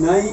9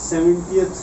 70th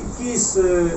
21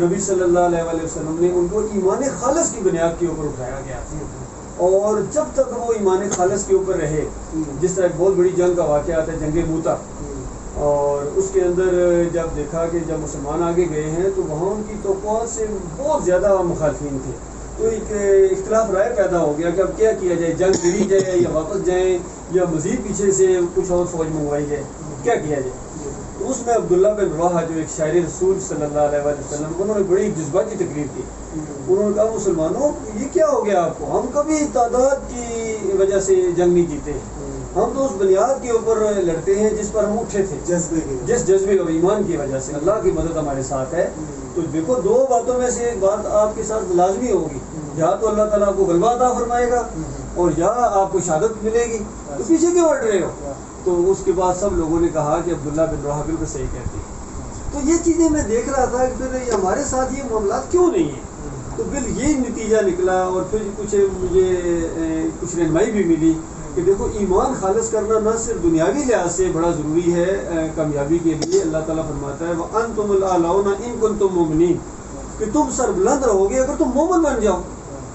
نبی صلی اللہ علیہ وسلم نے ان کو ایمان خالص کی بنیاد کے اوپر اٹھایا گیا، اور جب تک وہ ایمان خالص کے اوپر رہے، جس طرح ایک بہت بڑی جنگ کا واقعہ آتا ہے جنگ موتا، اور اس کے اندر جب دیکھا کہ جب مسلمان آگے گئے ہیں تو وہاں ان کی توقعات سے بہت زیادہ مخالفین تھے، تو ایک اختلاف رائے پیدا ہو گیا کہ اب کیا کیا جائے، جنگ لڑی جائے یا واپس جائیں یا مزید پیچھے سے کچھ اور فوج منگوائی جائے، کیا کیا جائے۔ تو اس میں عبداللہ بن رواحہ جو ایک شاعر رسول صلی اللہ علیہ وسلم، انہوں نے بڑی جذباتی تقریر کی، انہوں نے کہا مسلمانوں یہ کیا ہو گیا آپ کو، ہم کبھی تعداد کی وجہ سے جنگ نہیں جیتے، ہم تو اس بنیاد کے اوپر لڑتے ہیں جس پر ہم اٹھے تھے، جس جذبے اور ایمان کی وجہ سے اللہ کی مدد ہمارے ساتھ ہے۔ تو دیکھو دو باتوں میں سے ایک بات آپ کے ساتھ لازمی ہوگی، یا تو اللہ تعالیٰ آپ کو غلبہ عطا فرمائے گا اور یا آپ کو شہادت ملے گی، تو پیچھے کیوں ہٹ رہے ہو؟ تو اس کے بعد سب لوگوں نے کہا کہ عبداللہ بن رواحہ بالکل صحیح کہتے ہیں۔ تو یہ چیزیں میں دیکھ رہا تھا کہ پھر ہمارے ساتھ یہ معاملات کیوں نہیں ہیں، تو پھر یہی نتیجہ نکلا، اور پھر مجھے کچھ رہنمائی بھی ملی کہ دیکھو ایمان خالص کرنا نہ صرف دنیاوی لحاظ سے بڑا ضروری ہے کامیابی کے لیے، اللہ تعالیٰ فرماتا ہے وَأَنْتُمُ الْأَعْلَوْنَ إِن كُنتُم مُؤْمِنِينَ، کہ تم سربلند رہو گے اگر تم مومن بن جاؤ۔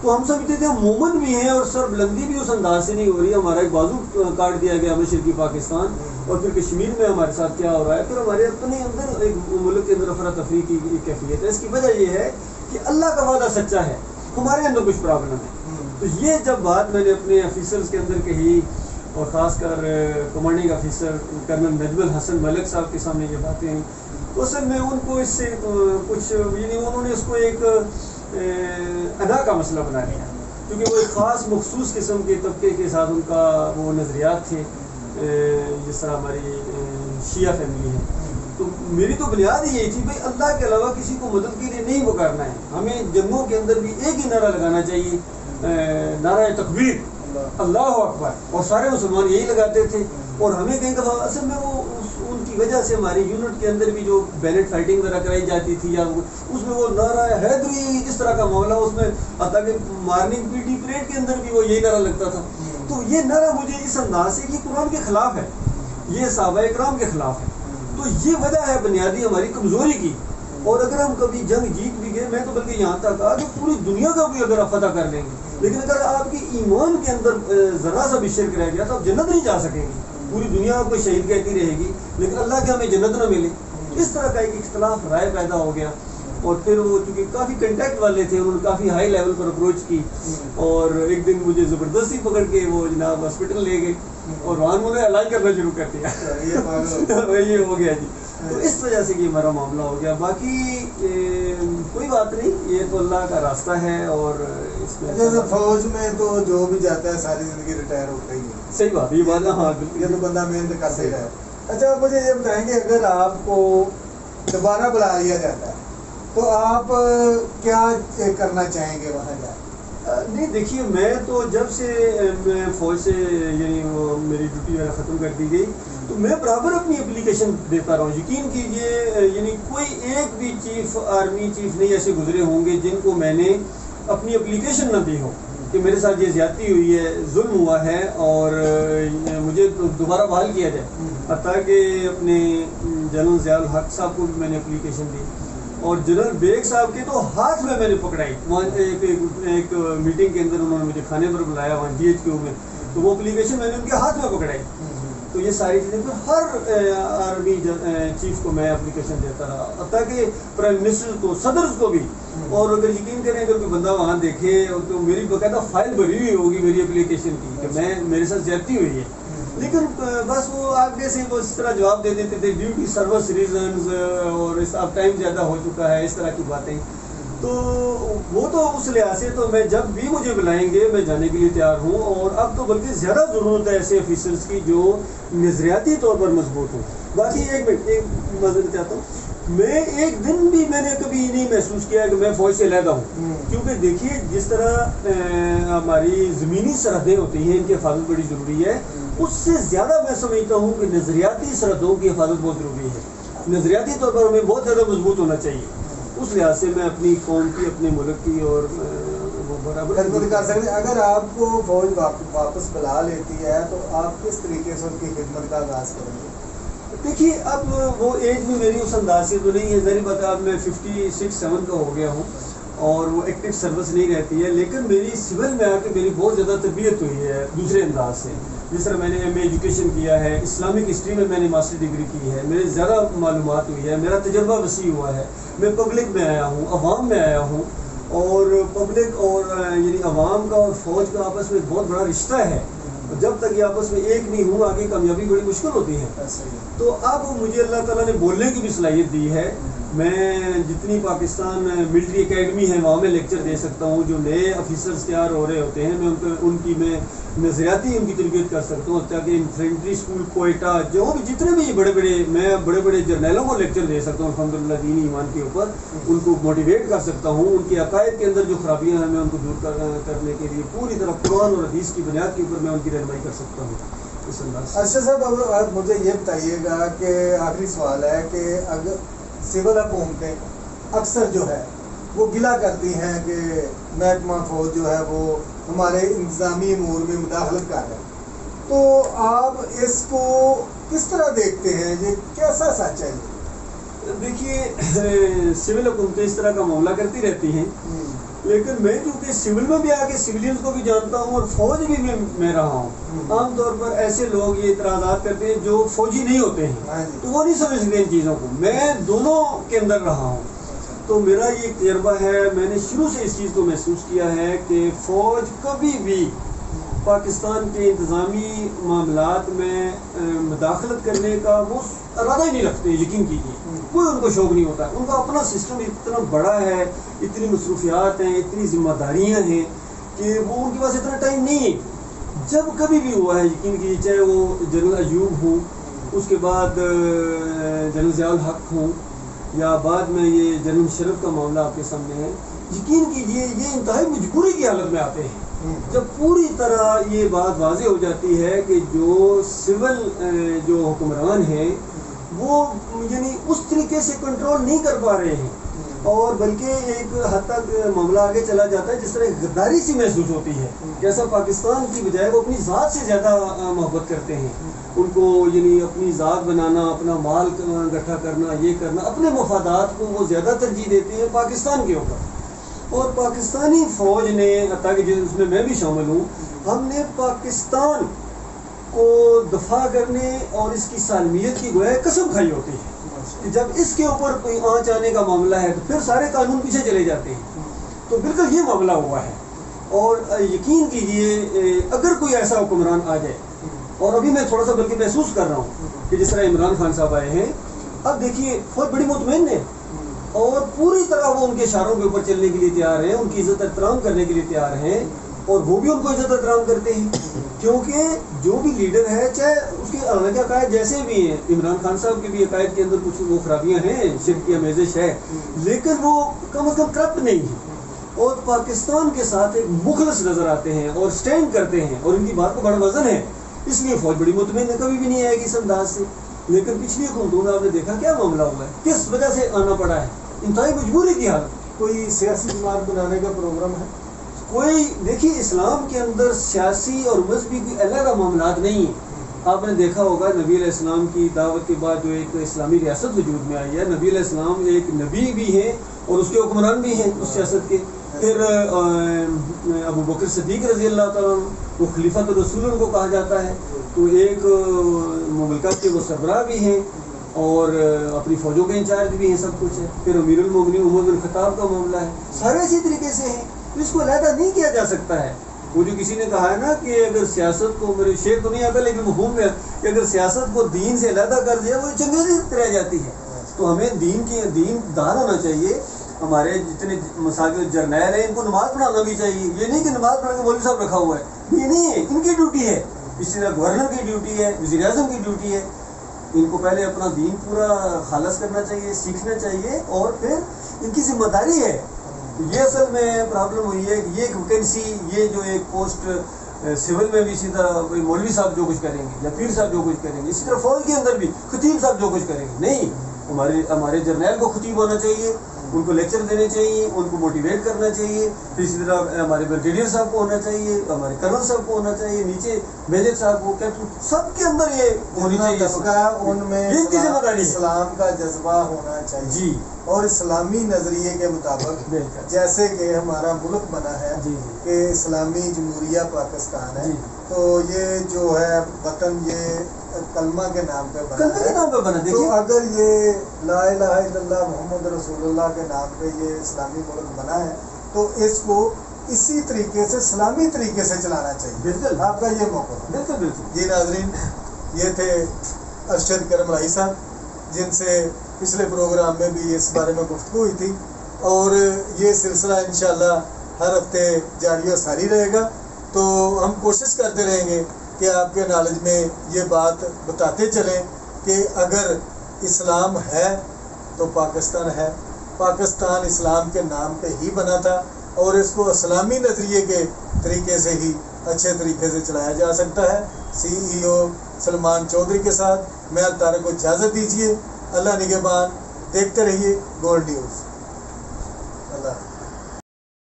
تو ہم سمجھتے تھے ہم مومن بھی ہیں اور سر بلندی بھی اس انداز سے نہیں ہو رہی، ہمارا ایک بازو کاٹ دیا گیا مشرقی پاکستان، اور پھر کشمیر میں ہمارے ساتھ کیا ہو رہا ہے، پھر ہمارے اپنے اندر ایک ملک کے اندر افراتفری کی کیفیت ہے۔ اس کی وجہ یہ ہے کہ اللہ کا وعدہ سچا ہے، ہمارے اندر کچھ پرابلم ہے۔ تو یہ جب بات میں نے اپنے آفیسرز کے اندر کہی، اور خاص کر کمانڈنگ آفیسر کرنل نجم الحسن ملک صاحب کے سامنے یہ باتیں ہیں، تو اصل میں ان کو اس سے کچھ یعنی انہوں نے اس کو ایک ادا کا مسئلہ بنا لیا، کیونکہ وہ ایک خاص مخصوص قسم کے طبقے کے ساتھ ان کا وہ نظریات تھے، جس طرح ہماری شیعہ فیملی ہے۔ تو میری تو بنیاد ہی یہی تھی بھائی اللہ کے علاوہ کسی کو مدد کے لیے نہیں پکارنا ہے، ہمیں جنگوں کے اندر بھی ایک ہی نعرہ لگانا چاہیے، نعرہ تکبیر، اللہ اکبر، اور سارے مسلمان یہی لگاتے تھے۔ اور ہمیں کئی دفعہ اصل میں وہ ان کی وجہ سے ہماری یونٹ کے اندر بھی جو بیلٹ فائٹنگ وغیرہ کرائی جاتی تھی، یا اس میں وہ نعرہ حیدری اس طرح کا معاملہ، اس میں حتیٰ کہ مارننگ پی ٹی پریڈ کے اندر بھی وہ یہی نعرہ لگتا تھا۔ تو یہ نعرہ مجھے اس انداز سے کہ قرآن کے خلاف ہے، یہ صحابہ اکرام کے خلاف ہے، تو یہ وجہ ہے بنیادی ہماری کمزوری کی۔ اور اگر ہم کبھی جنگ جیت بھی گئے، میں تو بلکہ یہاں تک کہا کہ پوری دنیا کا بھی اگر آپ فتح کر لیں گے، لیکن اگر آپ کی ایمان کے اندر ذرا سا بھی شرک رہ گیا تو آپ جنت نہیں جا سکیں گے۔ پوری دنیا آپ کو شہید کہتی رہے گی لیکن اللہ کے ہمیں جنت نہ ملے۔ اس طرح کا ایک اختلاف رائے پیدا ہو گیا، اور پھر وہ چونکہ کافی کنٹیکٹ والے تھے، انہوں نے کافی ہائی لیول پر اپروچ کی، اور ایک دن مجھے زبردستی پکڑ کے وہ جناب ہاسپٹل لے گئے، اور وہاں انہوں نے علاج کرنا شروع کر دیا۔ یہ ہو گیا جی، تو اس وجہ سے کہ ہمارا معاملہ ہو گیا۔ باقی کوئی بات نہیں، یہ تو اللہ کا راستہ ہے، اور اس میں جیسے فوج میں تو جو بھی جاتا ہے ساری زندگی ریٹائر ہوتا ہی ہے، صحیح بات، یہ بات ہاں یہ تو بندہ محنت کرتا ہی رہے۔ اچھا مجھے یہ بتائیں گے اگر آپ کو دوبارہ بلا لیا جاتا ہے تو آپ کیا کرنا چاہیں گے وہاں جا؟ نہیں دیکھیے، میں تو جب سے میں فوج سے یعنی وہ میری ڈیوٹی وغیرہ ختم کر دی گئی تو میں برابر اپنی اپلیکیشن دیتا رہا ہوں۔ یقین کیجئے یعنی کوئی ایک بھی چیف آرمی چیف نہیں ایسے گزرے ہوں گے جن کو میں نے اپنی اپلیکیشن نہ دی ہو کہ میرے ساتھ یہ زیادتی ہوئی ہے، ظلم ہوا ہے اور مجھے دوبارہ بحال کیا جائے۔ حتیٰ کہ اپنے جنرل ضیاء الحق صاحب کو بھی میں نے اپلیکیشن دی، اور جنرل بیگ صاحب کے تو ہاتھ میں نے پکڑائی، وہاں ایک میٹنگ کے اندر انہوں نے مجھے کھانے پر بلایا وہاں جی ایچ کیو میں، تو وہ اپلیکیشن میں نے ان کے ہاتھ میں پکڑائی۔ تو یہ ساری چیزیں پھر ہر آرمی چیف کو میں اپلیکیشن دیتا رہا، حتیٰ کہ پرائم منسٹر کو، صدر کو بھی۔ اور اگر یقین کریں اگر کوئی بندہ وہاں دیکھے تو میری باقاعدہ فائل بھری ہوئی ہوگی میری اپلیکیشن کی کہ میرے ساتھ زیادتی ہوئی ہے، لیکن بس وہ آگے سے وہ اس طرح جواب دے دیتے تھے ڈیو ٹو سروس ریزنز، اور اب ٹائم زیادہ ہو چکا ہے، اس طرح کی باتیں۔ تو وہ تو اس لحاظ سے تو میں جب بھی مجھے بلائیں گے میں جانے کے لیے تیار ہوں، اور اب تو بلکہ زیادہ ضرورت ہے ایسے آفیسرس کی جو نظریاتی طور پر مضبوط ہوں۔ باقی ایک معذرت چاہتا ہوں، میں ایک دن بھی میں نے کبھی نہیں محسوس کیا کہ میں فوج سے علیحدہ ہوں، کیونکہ دیکھیے جس طرح ہماری زمینی سرحدیں ہوتی ہیں ان کی حفاظت بڑی ضروری ہے، اس سے زیادہ میں سمجھتا ہوں کہ نظریاتی سرحدوں کی حفاظت بہت ضروری ہے۔ نظریاتی طور پر ہمیں بہت زیادہ مضبوط ہونا چاہیے، اس لحاظ سے میں اپنی قوم کی، اپنے ملک کی اور وہ برابر کر سکتے۔ اگر آپ کو فوج واپس بلا لیتی ہے تو آپ کس طریقے سے اس کی خدمت کا آغاز کریں گے؟ دیکھیے اب وہ ایج بھی میری اس انداز سے تو نہیں ہے، ظاہر بات ہے اب میں 56-57 کا ہو گیا ہوں اور وہ ایکٹیو سروس نہیں رہتی ہے، لیکن میری سول میں آ کے میری بہت زیادہ تربیت ہوئی ہے دوسرے انداز سے. جس طرح میں نے ایم اے ایجوکیشن کیا ہے، اسلامک ہسٹری میں نے ماسٹر ڈگری کی ہے، میرے زیادہ معلومات ہوئی ہے، میرا تجربہ وسیع ہوا ہے، میں پبلک میں آیا ہوں، عوام میں آیا ہوں، اور پبلک اور یعنی عوام کا اور فوج کا آپس میں ایک بہت بڑا رشتہ ہے. جب تک یہ آپس میں ایک نہیں ہوں آگے کامیابی بڑی مشکل ہوتی ہے. تو اب مجھے اللہ تعالیٰ نے بولنے کی بھی صلاحیت دی ہے. میں جتنی پاکستان ملٹری اکیڈمی ہے وہاں میں لیکچر دے سکتا ہوں، جو نئے آفیسرز تیار ہو رہے ہوتے ہیں میں ان کی میں نظریاتی ان کی تربیت کر سکتا ہوں، تاکہ انفینٹری اسکول کوئٹہ جو بھی جتنے بھی بڑے بڑے جرنیلوں کو لیکچر دے سکتا ہوں الحمدللہ دینی ایمان کے اوپر، ان کو موٹیویٹ کر سکتا ہوں، ان کے عقائد کے اندر جو خرابیاں ہیں میں ان کو دور کرنے کے لیے پوری طرح قرآن اور حدیث کی بنیاد کے اوپر میں ان کی رہنمائی کر سکتا ہوں. اس انداز. ارشد صاحب اب مجھے یہ بتائیے گا کہ آخری سوال ہے کہ اگر سول حکومتیں اکثر جو ہے وہ گلا کرتی ہیں کہ محکمہ فوج جو ہے وہ ہمارے انتظامی امور میں مداخلت کر رہے ہیں، تو آپ اس کو کس طرح دیکھتے ہیں؟ یہ کیسا سچ ہے؟ دیکھیے سول حکومتیں اس طرح کا معاملہ کرتی رہتی ہیں، لیکن میں چونکہ سول میں بھی آ کے سویلینز کو بھی جانتا ہوں اور فوج بھی میں رہا ہوں. عام طور پر ایسے لوگ یہ اعتراضات کرتے ہیں جو فوجی نہیں ہوتے ہیں تو وہ نہیں سمجھ سکتے ان چیزوں کو. میں دونوں کے اندر رہا ہوں تو میرا یہ ایک تجربہ ہے، میں نے شروع سے اس چیز کو محسوس کیا ہے کہ فوج کبھی بھی پاکستان کے انتظامی معاملات میں مداخلت کرنے کا وہ ارادہ ہی نہیں رکھتے. یقین کیجیے کوئی ان کو شوق نہیں ہوتا. ان کا اپنا سسٹم اتنا بڑا ہے، اتنی مصروفیات ہیں، اتنی ذمہ داریاں ہیں کہ وہ ان کے پاس اتنا ٹائم نہیں ہے. جب کبھی بھی ہوا ہے یقین کیجیے، چاہے وہ جنرل ایوب ہوں، اس کے بعد جنرل ضیاء الحق ہوں، یا بعد میں یہ جنرل مشرف کا معاملہ آپ کے سامنے ہے، یقین کیجیے یہ انتہائی مجبوری کی حالت میں آتے ہیں. جب پوری طرح یہ بات واضح ہو جاتی ہے کہ جو سول جو حکمران ہیں وہ یعنی اس طریقے سے کنٹرول نہیں کر پا رہے ہیں، اور بلکہ ایک حد تک معاملہ آگے چلا جاتا ہے جس طرح غداری سی محسوس ہوتی ہے. جیسا پاکستان کی بجائے وہ اپنی ذات سے زیادہ محبت کرتے ہیں، ان کو یعنی اپنی ذات بنانا، اپنا مال اکٹھا کرنا، یہ کرنا، اپنے مفادات کو وہ زیادہ ترجیح دیتے ہیں پاکستان کے اوپر. اور پاکستانی فوج نے تاکہ جس میں بھی شامل ہوں، ہم نے پاکستان کو دفاع کرنے اور اس کی سالمیت کی گویا قسم کھائی ہوتی ہے کہ جب اس کے اوپر کوئی آنچ آنے کا معاملہ ہے تو پھر سارے قانون پیچھے چلے جاتے ہیں. تو بالکل یہ معاملہ ہوا ہے. اور یقین کیجئے اگر کوئی ایسا حکمران آ جائے، اور ابھی میں تھوڑا سا بلکہ محسوس کر رہا ہوں کہ جس طرح عمران خان صاحب آئے ہیں، اب دیکھیے فوج بڑی مطمئن ہے اور پوری طرح وہ ان کے اشاروں کے اوپر چلنے کے لیے تیار ہیں، ان کی عزت احترام کرنے کے لیے تیار ہیں، اور وہ بھی ان کو عزت احترام کرتے ہیں. کیونکہ جو بھی لیڈر ہے، چاہے اس کے الگ عقائد جیسے بھی ہیں، عمران خان صاحب کے بھی عقائد کے اندر کچھ وہ خرابیاں ہیں، شرک کی آمیزش ہے، لیکن وہ کم از کم کرپٹ نہیں ہے اور پاکستان کے ساتھ ایک مخلص نظر آتے ہیں اور سٹینڈ کرتے ہیں، اور ان کی بات کو بڑا وزن ہے. اس لیے فوج بڑی مطمئن ہے، کبھی بھی نہیں آئے گی اس انداز سے. لیکن پچھلی حکومتوں میں آپ نے دیکھا کیا معاملہ ہوا ہے، کس وجہ سے آنا پڑا ہے، انتہائی مجبوری کی حالت. کوئی سیاسی جماعت بنانے کا پروگرام ہے؟ کوئی دیکھیے اسلام کے اندر سیاسی اور مذہبی کوئی علیحدہ معاملات نہیں ہیں. آپ نے دیکھا ہوگا نبی علیہ السلام کی دعوت کے بعد جو ایک اسلامی ریاست وجود میں آئی ہے، نبی علیہ السلام ایک نبی بھی ہیں اور اس کے حکمران بھی ہیں اس سیاست کے. پھر ابو بکر صدیق رضی اللہ تعالیٰ وہ خلیفۃ الرسول ان کو کہا جاتا ہے، تو ایک مملکت کے وہ سربراہ بھی ہیں اور اپنی فوجوں کے انچارج بھی ہیں، سب کچھ ہے. پھر امیر المومنین عمر بن خطاب کا معاملہ ہے، سارے اسی طریقے سے ہیں. تو اس کو علیحدہ نہیں کیا جا سکتا ہے. وہ جو کسی نے کہا ہے نا کہ اگر سیاست کو، میرے شعر تو نہیں آتا لیکن مفہوم میں، کہ اگر سیاست کو دین سے علیحدہ کر دیا وہ چنگیزی رہ جاتی ہے. تو ہمیں دین دار ہونا چاہیے. ہمارے جتنے مساجد جرنیل ہیں ان کو نماز پڑھانا بھی چاہیے. یہ نہیں کہ نماز پڑھ کے مولوی صاحب رکھا ہوا ہے، یہ نہیں ہے، ان کی ڈیوٹی ہے. اسی طرح گورنر کی ڈیوٹی ہے، وزیر اعظم کی ڈیوٹی ہے. ان کو پہلے اپنا دین پورا خالص کرنا چاہیے، سیکھنا چاہیے، اور پھر ان کی ذمہ داری ہے. یہ اصل میں پرابلم ہوئی ہے کہ یہ ایک ویکینسی، یہ جو ایک پوسٹ سول میں بھی اسی طرح مولوی صاحب جو کچھ کریں گے یا پیر صاحب جو کچھ کریں گے، اسی طرح فوج کے اندر بھی خطیب صاحب جو کچھ کریں گے. نہیں، ہمارے جرنیل کو خطیب ہونا چاہیے، ان کو لیکچر دینے چاہیے، ان کو موٹیویٹ کرنا چاہیے. پھر اسی طرح ہمارے بریگیڈیئر صاحب کو ہونا چاہیے، ہمارے کرنل صاحب کو ہونا چاہیے، نیچے میجر صاحب کو، کیپٹن، سب کے اندر یہ ہونی چاہیے. طبقہ ان میں یہ ان کی ذمہ داری ہے. اسلام کا جذبہ ہونا چاہیے جی. اور اسلامی نظریے کے مطابق بالکل. جیسے کہ ہمارا ملک بنا ہے جی. کہ اسلامی جمہوریہ پاکستان ہے، جی. تو یہ جو ہے وطن یہ کلمہ کے نام پہ بنا کلمہ کے ہے. نام پہ بنا. تو دیکھیے اگر یہ لا الہ الا اللہ محمد رسول اللہ کے نام پہ یہ اسلامی ملک بنا ہے تو اس کو اسی طریقے سے اسلامی طریقے سے چلانا چاہیے. بالکل. آپ کا یہ موقع ہے. بالکل بالکل. جی ناظرین، یہ تھے ارشد کرم راہی صاحب، جن سے پچھلے پروگرام میں بھی اس بارے میں گفتگو ہوئی تھی، اور یہ سلسلہ انشاءاللہ ہر ہفتے جاری و ساری رہے گا. تو ہم کوشش کرتے رہیں گے کہ آپ کے نالج میں یہ بات بتاتے چلیں کہ اگر اسلام ہے تو پاکستان ہے. پاکستان اسلام کے نام پہ ہی بنا تھا، اور اس کو اسلامی نظریے کے طریقے سے ہی اچھے طریقے سے چلایا جا سکتا ہے. CEO سلمان چودھری کے ساتھ میں طارق کو اجازت دیجیے. اللہ نگہبان. دیکھتے رہیے گولڈ نیوز.